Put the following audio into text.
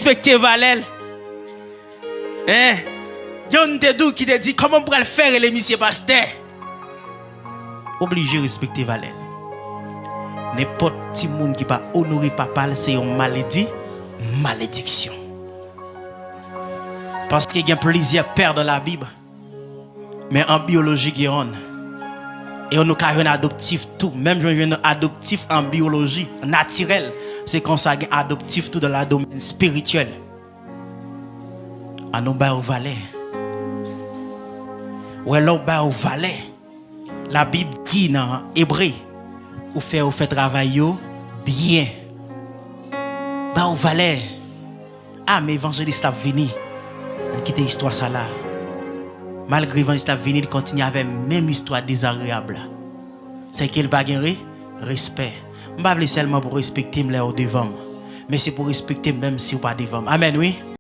respecter Valel. Hein? Yon te dou qui te dit comment pour le faire les monsieur pasteur. Obligé de respecter Valel. N'importe petit monde qui pas honorer papa, c'est une maladie, malédiction. Parce qu'il y a plaisir père dans la Bible. Mais en biologie, il y a et on a un adoptif tout. Même je viens adoptif en biologie naturelle. C'est comme ça qu'il y a adoptif tout dans le domaine spirituel. On a au valet. Ou alors au valet. La Bible dit dans Hébreu, ou fait travail bien. Ba au valet. Ah mais évangéliste a venu. Quitter l'histoire ça là. Malgré l'évangile a venu, il continue avec la même histoire désagréable. C'est qu'il n'a pas respect. Je ne veux pas seulement pour respecter les devant, mais c'est pour respecter même si vous pas devant. Amen, oui.